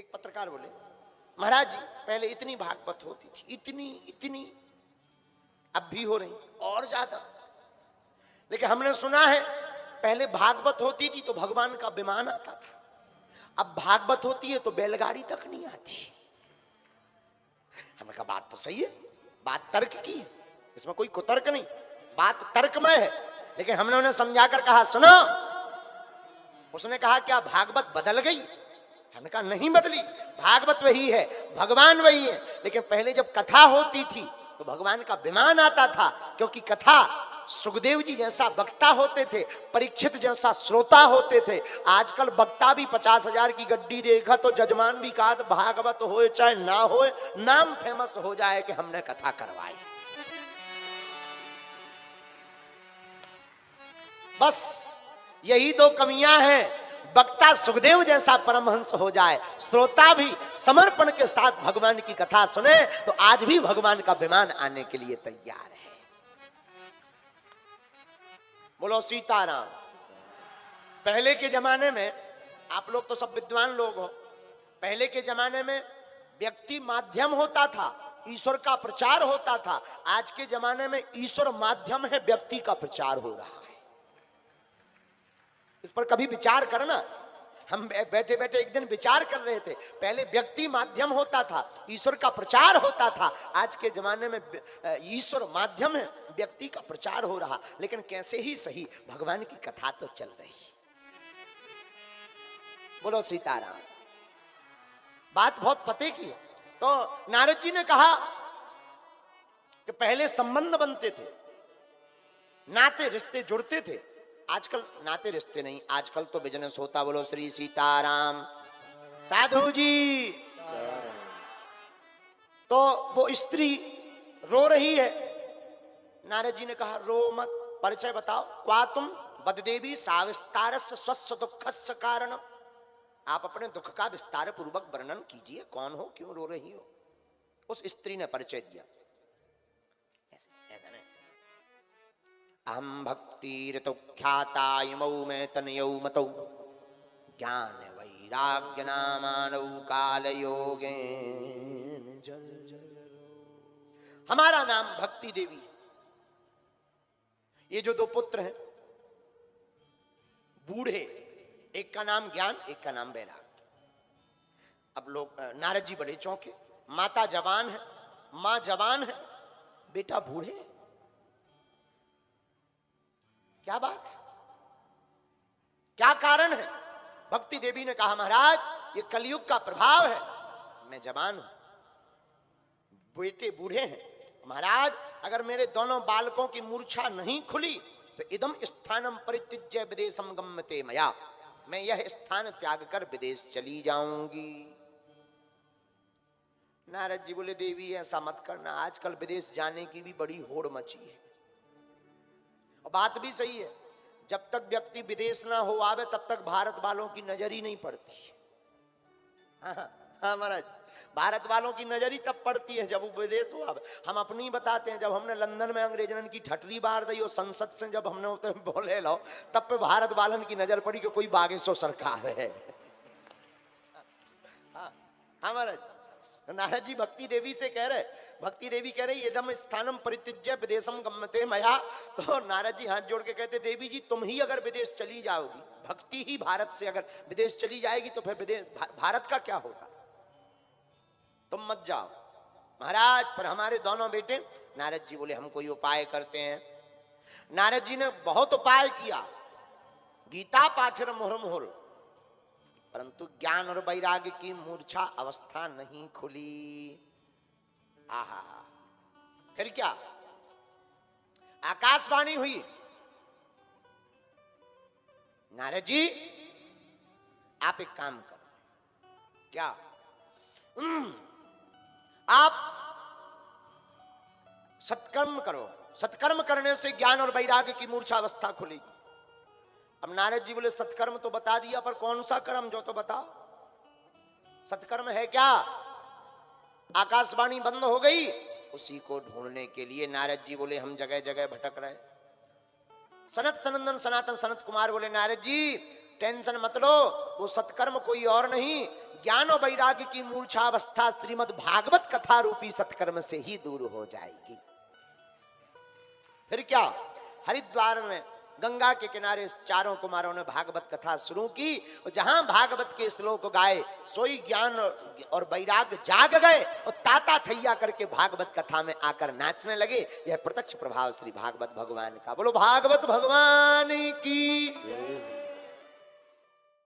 एक पत्रकार बोले, महाराज जी पहले इतनी भागवत होती थी, इतनी इतनी, अब भी हो रही और ज्यादा, लेकिन हमने सुना है पहले भागवत होती थी तो भगवान का विमान आता था, अब भागवत होती है तो बैलगाड़ी तक नहीं आती। हमने कहा बात तो सही है, बात तर्क की है, इसमें कोई कुतर्क नहीं, बात तर्कमय है। लेकिन हमने उन्हें समझाकर कहा सुनो, उसने कहा क्या भागवत बदल गई? हमने कहा नहीं बदली, भागवत वही है, भगवान वही है, लेकिन पहले जब कथा होती थी तो भगवान का विमान आता था, क्योंकि कथा सुखदेव जी जैसा वक्ता होते थे, परीक्षित जैसा श्रोता होते थे। आजकल वक्ता भी 50,000 की गड्डी देखा तो जजमान भी कहा तो भागवत होए चाहे ना होए, नाम फेमस हो जाए कि हमने कथा करवाई। बस यही दो कमियां हैं, वक्ता सुखदेव जैसा परमहंस हो जाए, श्रोता भी समर्पण के साथ भगवान की कथा सुने, तो आज भी भगवान का विमान आने के लिए तैयार है। बोलो सीताराम। पहले के जमाने में, आप लोग तो सब विद्वान लोग हो, पहले के जमाने में व्यक्ति माध्यम होता था, ईश्वर का प्रचार होता था। आज के जमाने में ईश्वर माध्यम है, व्यक्ति का प्रचार हो रहा है। इस पर कभी विचार करना। हम बैठे बैठे एक दिन विचार कर रहे थे, पहले व्यक्ति माध्यम होता था, ईश्वर का प्रचार होता था। आज के जमाने में ईश्वर माध्यम है, व्यक्ति का प्रचार हो रहा। लेकिन कैसे ही सही, भगवान की कथा तो चल रही। बोलो सीताराम। बात बहुत पते की है। तो नारद जी ने कहा कि पहले संबंध बनते थे, नाते रिश्ते जुड़ते थे। आजकल नाते रिश्ते नहीं, आजकल तो बिजनेस होता। बोलो श्री सीताराम। साधु जी, तो वो स्त्री रो रही है। नारद जी ने कहा रो मत, परिचय बताओ। क्वा तुम बददेवी साविस्तारस्य स्वस्य दुःखस्य कारणम। आप अपने दुख का विस्तार पूर्वक वर्णन कीजिए, कौन हो, क्यों रो रही हो। उस स्त्री ने परिचय दिया। अहम भक्तिरतो ख्याता इमौ में तनयौ मतौ ज्ञान वैराग्य नामानौ काल योगेन जल जल। हमारा नाम भक्ति देवी है। ये जो दो पुत्र हैं बूढ़े, एक का नाम ज्ञान, एक का नाम वैराग्य। अब लोग, नारद जी बड़े चौंके। माता जवान है, मां जवान है, बेटा बूढ़े, क्या बात है, क्या कारण है? भक्ति देवी ने कहा महाराज ये कलयुग का प्रभाव है। मैं जवान हूं, बेटे बूढ़े हैं। महाराज अगर मेरे दोनों बालकों की मूर्छा नहीं खुली तो इदम स्थानम परित्यज्य विदेशम गम्यते मया, मैं यह स्थान त्याग कर विदेश चली जाऊंगी। नारद जी बोले देवी ऐसा मत करना, आजकल विदेश जाने की भी बड़ी होड़ मची है। और बात भी सही है, जब तक व्यक्ति विदेश ना हो आवे तब तक भारत वालों की नजर ही नहीं पड़ती। हाँ महाराज, भारत वालों की नजर ही तब पड़ती है जब वो विदेश हो आवे। हम अपनी बताते हैं, जब हमने लंदन में अंग्रेजन की ठटरी बार दी और संसद से जब हमने उतने बोले लो, तब पे भारत वालन की नजर पड़ी कि कोई बागेश्वर सरकार है। हाँ महाराज, नारद जी भक्ति देवी से कह रहे, भक्ति देवी कह रही यदम स्थानम परित्यज्य विदेशम गम्यते मया। तो नारद जी हाथ जोड़ के कहते देवी जी तुम ही अगर विदेश चली जाओगी, भक्ति ही भारत से अगर विदेश चली जाएगी तो फिर विदेश भारत का क्या होगा, तुम मत जाओ। महाराज पर हमारे दोनों बेटे, नारद जी बोले हम कोई उपाय करते हैं। नारद जी ने बहुत उपाय किया, गीता पाठर मुहुर्मुहुर, परंतु ज्ञान और वैराग्य की मूर्छा अवस्था नहीं खुली। आहा, फिर क्या, आकाशवाणी हुई, नारद जी आप एक काम करो। क्या? आप सत्कर्म करो, सत्कर्म करने से ज्ञान और वैराग्य की मूर्छा अवस्था खुलेगी। अब नारद जी बोले सत्कर्म तो बता दिया, पर कौन सा कर्म जो तो बताओ, सत्कर्म है क्या? आकाशवाणी बंद हो गई, उसी को ढूंढने के लिए नारद जी बोले हम जगह जगह भटक रहे। सनत सनंदन सनातन सनत कुमार बोले नारद जी टेंशन मत लो, वो सत्कर्म कोई और नहीं, ज्ञान और वैराग्य की मूर्छावस्था श्रीमद् भागवत कथा रूपी सत्कर्म से ही दूर हो जाएगी। फिर क्या, हरिद्वार में गंगा के किनारे चारों कुमारों ने भागवत कथा शुरू की, और जहां भागवत के श्लोक गाए सोई ज्ञान और वैराग्य जाग गए और ताता थैया करके भागवत कथा में आकर नाचने लगे। यह प्रत्यक्ष प्रभाव श्री भागवत भगवान का। बोलो भागवत भगवान की।